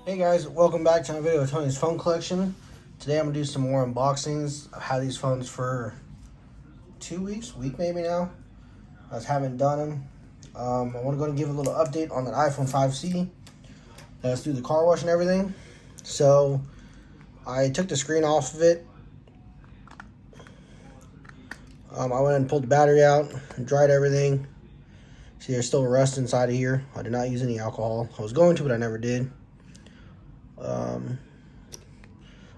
Hey guys, welcome back to my video of Tony's phone collection. Today I'm going to do some more unboxings. I've had these phones for 2 weeks, week maybe now. I just haven't done them. I want to go and give a little update on the iPhone 5C. Let's do the car wash and everything. So I took the screen off of it. I went and pulled the battery out, dried everything. See, there's still rust inside of here. I did not use any alcohol. I was going to, but I never did.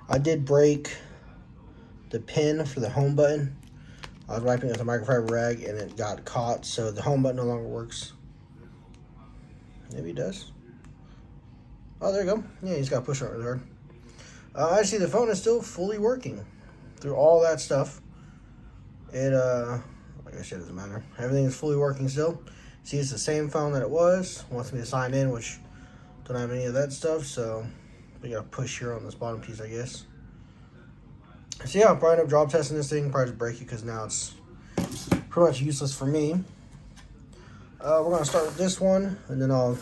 I did break the pin for the home button. I was wiping it with a microfiber rag and it got caught, so the home button no longer works. Maybe it does. Oh, there you go. Yeah, you just got to push it really hard. Actually, the phone is still fully working through all that stuff. It, like I said, it doesn't matter. Everything is fully working still. See, it's the same phone that it was. It wants me to sign in, which don't have any of that stuff, so we got to push here on this bottom piece, I guess. So yeah, I'll probably end up drop testing this thing, probably just break it because now it's pretty much useless for me. We're going to start with this one, and then I'll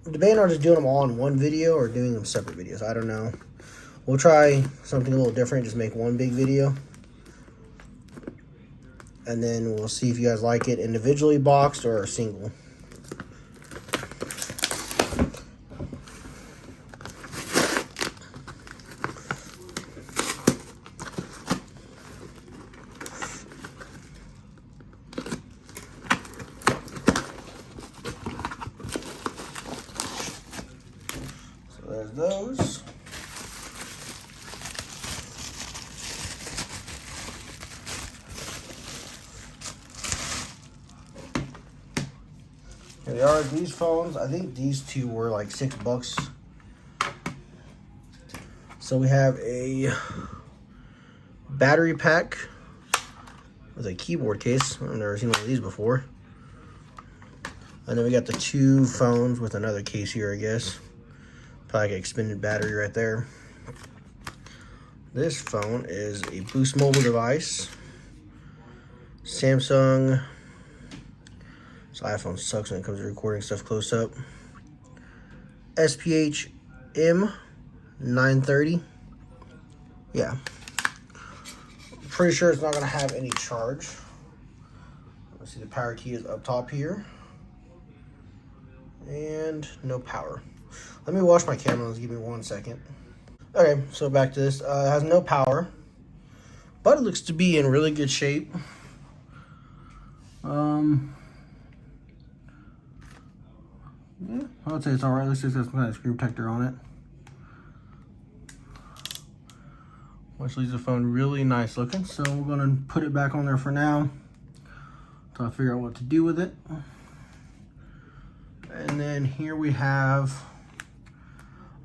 debate on just doing them all in one video or doing them separate videos. I don't know. We'll try something a little different, just make one big video. And then we'll see if you guys like it individually boxed or single. There's those. Here they are, these phones. I think these two were like $6. So we have a battery pack with a keyboard case. I've never seen one of these before. And then we got the two phones with another case here, I guess. Probably like an expanded battery right there. This phone is a Boost mobile device. Samsung. This iPhone sucks when it comes to recording stuff close up. SPH M930. Yeah. Pretty sure it's not going to have any charge. Let's see, the power key is up top here. And no power. Let me wash my camera. Let's give me 1 second. Okay, so back to this. It has no power, but it looks to be in really good shape. Yeah, I would say it's alright. Looks like there's some kind of screen protector on it. Which leaves the phone really nice looking. So we're going to put it back on there for now until I figure out what to do with it. And then here we have,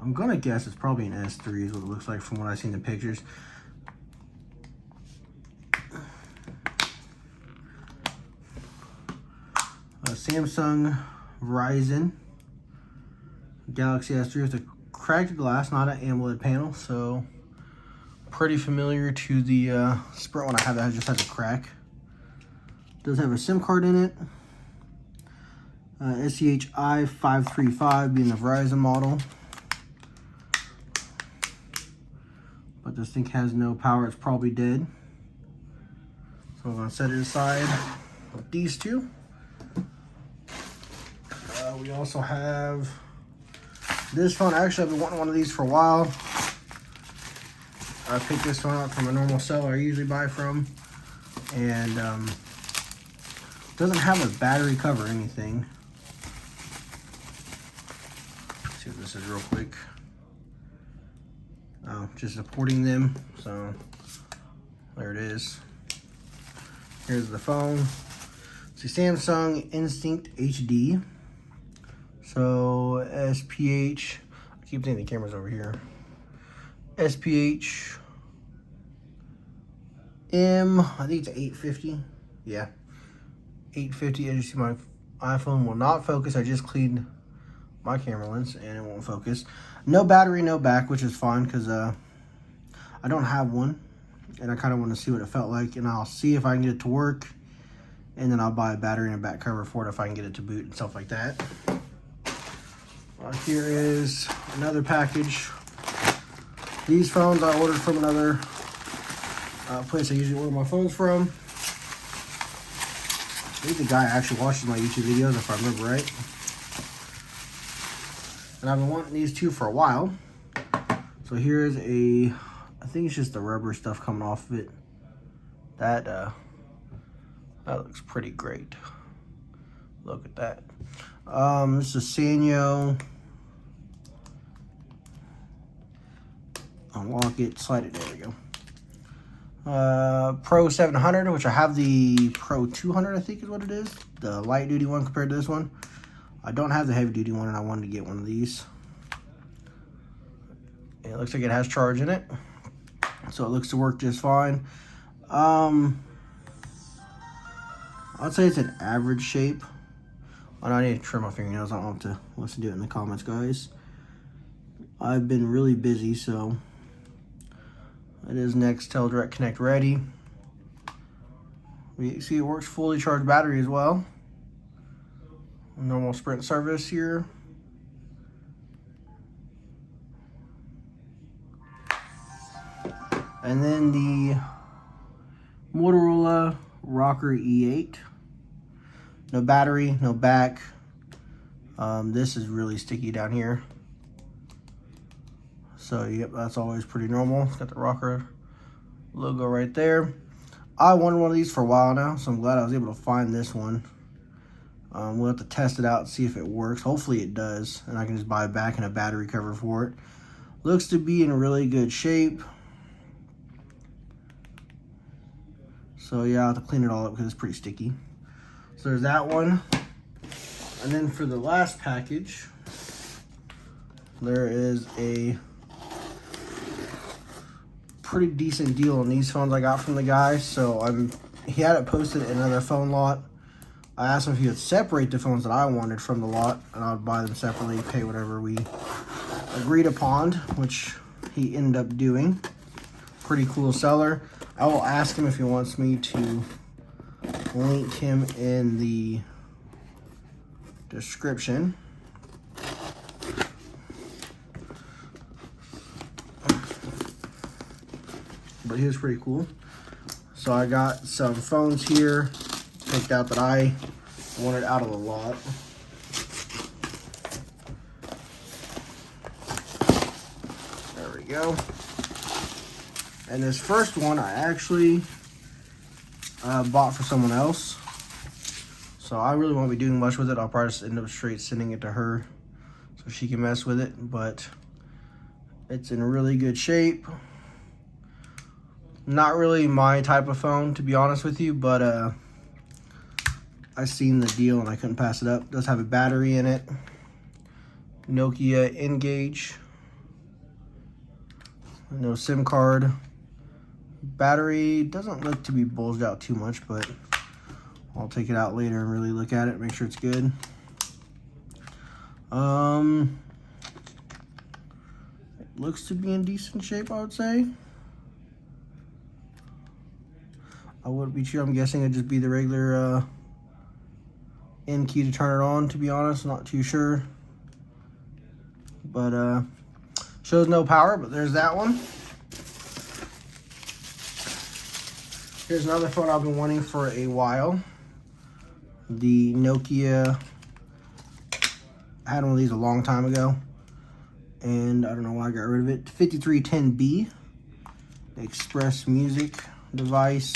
I'm gonna guess it's probably an S3 is what it looks like from what I've seen in the pictures. Samsung Verizon Galaxy S3 with a cracked glass, not an AMOLED panel, so pretty familiar to the Sprint one I have that just has a crack. Does have a SIM card in it. SCHI 535 being the Verizon model. But this thing has no power, it's probably dead. So I'm gonna set it aside with these two. We also have this phone. Actually, I've been wanting one of these for a while. I picked this one up from a normal seller I usually buy from. And doesn't have a battery cover or anything. Let's see what this is real quick. Oh, just supporting them, so there it is. Here's the phone. It's a Samsung Instinct HD. So SPH, I keep thinking the camera's over here. SPH M, I think it's 850. Yeah, 850. As you see, my iPhone will not focus. I just cleaned my camera lens and it won't focus. No battery, no back, which is fine because I don't have one and I kind of want to see what it felt like, and I'll see if I can get it to work, and then I'll buy a battery and a back cover for it if I can get it to boot and stuff like that. Here is another package. These phones I ordered from another place I usually order my phones from. I think the guy actually watches my YouTube videos, if I remember right. And I've been wanting these two for a while. So here's I think it's just the rubber stuff coming off of it. That looks pretty great. Look at that. This is Sanyo. Unlock it, slide it, there we go. Pro 700, which I have the Pro 200, I think is what it is. The light duty one compared to this one. I don't have the heavy duty one, and I wanted to get one of these. It looks like it has charge in it, so it looks to work just fine. I'd say it's an average shape. I need to trim my fingernails. I don't have to listen to it in the comments, guys. I've been really busy, so it is Nextel Direct Connect ready. We see it works fully charged battery as well. Normal Sprint service here. And then the Motorola ROKR E8. No battery, no back. This is really sticky down here. So, yep, that's always pretty normal. It's got the ROKR logo right there. I wanted one of these for a while now, so I'm glad I was able to find this one. We'll have to test it out and see if it works. Hopefully it does, and I can just buy it back and a battery cover for it. Looks to be in really good shape. So, yeah, I'll have to clean it all up because it's pretty sticky. So there's that one. And then for the last package, there is a pretty decent deal on these phones I got from the guy. So he had it posted in another phone lot. I asked him if he would separate the phones that I wanted from the lot, and I would buy them separately, pay whatever we agreed upon, which he ended up doing. Pretty cool seller. I will ask him if he wants me to link him in the description. But he was pretty cool. So I got some phones here picked out that I wanted out of the lot. There we go. And this first one I actually bought for someone else. So I really won't be doing much with it. I'll probably just end up straight sending it to her so she can mess with it. But it's in really good shape. Not really my type of phone, to be honest with you, but I seen the deal and I couldn't pass it up. It does have a battery in it. Nokia N-Gage. No SIM card. Battery doesn't look to be bulged out too much, but I'll take it out later and really look at it, make sure it's good. It looks to be in decent shape, I would say. I wouldn't be sure. I'm guessing it'd just be the regular N key to turn it on, to be honest. Not too sure. But shows no power, but there's that one. Here's another phone I've been wanting for a while. The Nokia. I had one of these a long time ago, and I don't know why I got rid of it. 5310B, the XpressMusic device.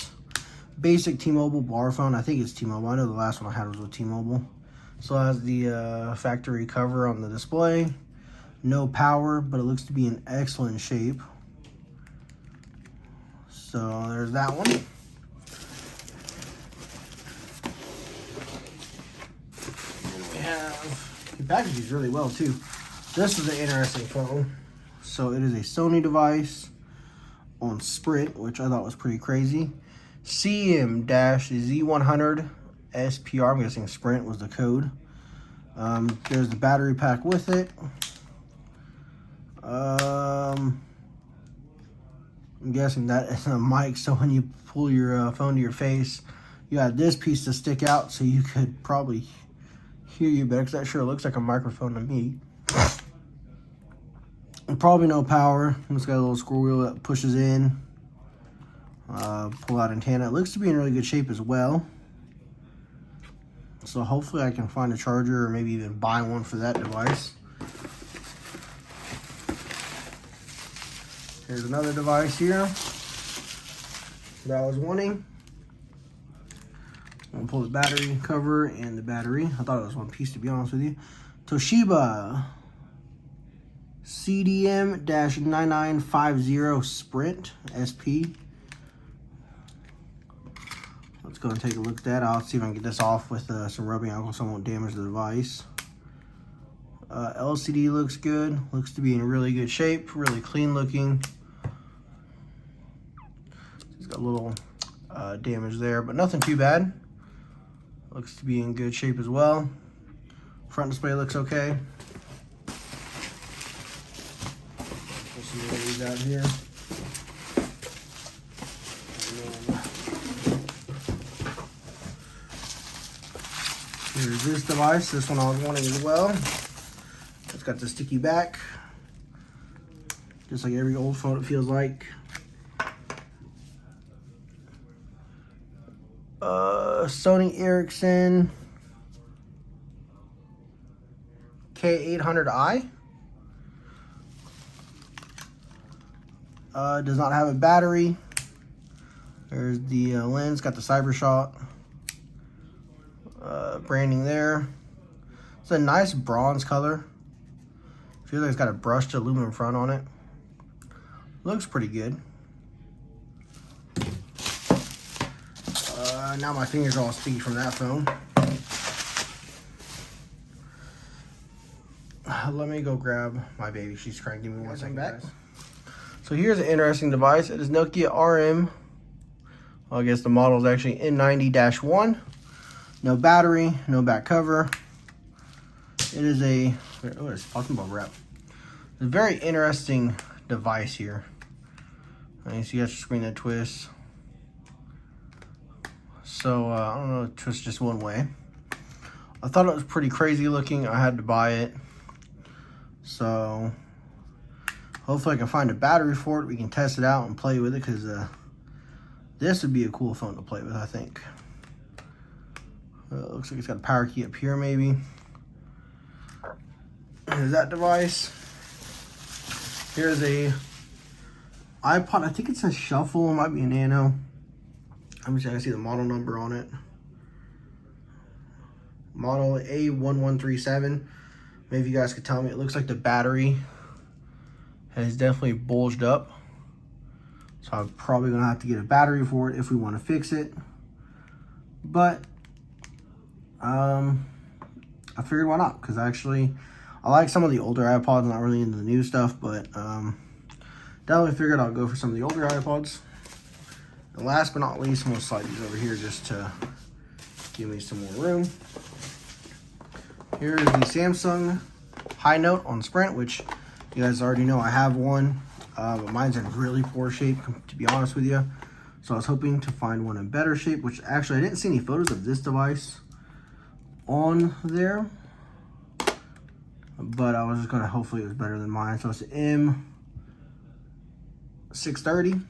Basic T-Mobile bar phone. I think it's T-Mobile. I know the last one I had was with T-Mobile. So it has the factory cover on the display. No power, but it looks to be in excellent shape. So there's that one. And we have, the packages really well too. This is an interesting phone. So it is a Sony device on Sprint, which I thought was pretty crazy. CM-Z100 SPR, I'm guessing Sprint was the code. There's the battery pack with it. I'm guessing that is a mic, so when you pull your phone to your face, you have this piece to stick out so you could probably hear you better, because that sure looks like a microphone to me. And probably no power. It's got a little scroll wheel that pushes in. Pull out antenna. It looks to be in really good shape as well. So hopefully I can find a charger or maybe even buy one for that device. Here's another device here that I was wanting. I'm gonna pull the battery cover and the battery. I thought it was one piece, to be honest with you. Toshiba CDM-9950 Sprint SP. Let's go and take a look at that. I'll see if I can get this off with some rubbing alcohol so I won't damage the device. LCD looks good. Looks to be in really good shape. Really clean looking. It's got a little damage there, but nothing too bad. Looks to be in good shape as well. Front display looks okay. We'll see what we got here. Here's this device. This one I was wanting as well. It's got the sticky back, just like every old phone, it feels like. Sony Ericsson K800i. Does not have a battery. There's the lens, got the cyber shot. Branding there. It's a nice bronze color. Feels like it's got a brushed aluminum front on it. Looks pretty good. Now my fingers are all sticky from that phone. Let me go grab my baby. She's crying. Give me one second, guys. So here's an interesting device. It is Nokia RM. I guess the model is actually N90-1. No battery, no back cover. It is a, oh, it's talking about wrap. It's a very interesting device here. You see, you got your screen that twists. So, I don't know, it twists just one way. I thought it was pretty crazy looking. I had to buy it. So, hopefully I can find a battery for it. We can test it out and play with it, because this would be a cool phone to play with, I think. Looks like it's got a power key up here, maybe. Here's that device. Here's a iPod. I think it says Shuffle. It might be a Nano. I'm just going to see the model number on it. Model A1137. Maybe you guys could tell me. It looks like the battery has definitely bulged up. So I'm probably going to have to get a battery for it if we want to fix it. But I figured why not? Because actually, I like some of the older iPods. Not really into the new stuff, but definitely figured I'll go for some of the older iPods. And last but not least, I'm going to slide these over here just to give me some more room. Here's the Samsung HighNote on Sprint, which you guys already know I have one. But mine's in really poor shape, to be honest with you. So I was hoping to find one in better shape, which actually I didn't see any photos of this device on there. But I was just going to, hopefully it was better than mine. So it's an M630.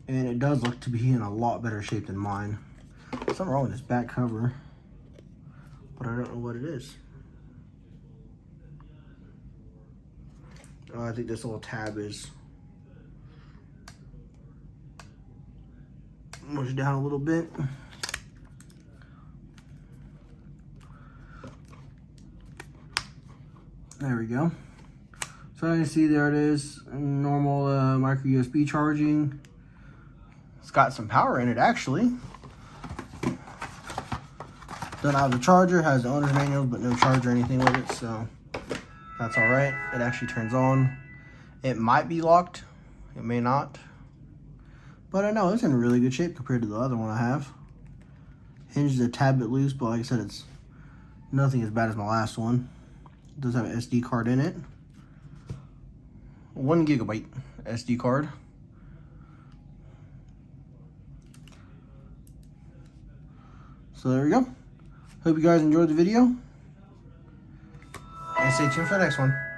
And it does look to be in a lot better shape than mine. Something wrong with this back cover, but I don't know what it is. I think this little tab is mushed down a little bit. There we go. So you see, there it is. Normal micro USB charging. It's got some power in it, actually. Doesn't have the charger, has the owner's manual, but no charger or anything with it, so that's all right. It actually turns on. It might be locked, it may not, but I know it's in really good shape compared to the other one I have. Hinge is a tad bit loose, but like I said, it's nothing as bad as my last one. It does have an SD card in it. 1 gigabyte SD card. So there we go. Hope you guys enjoyed the video. And stay tuned for the next one.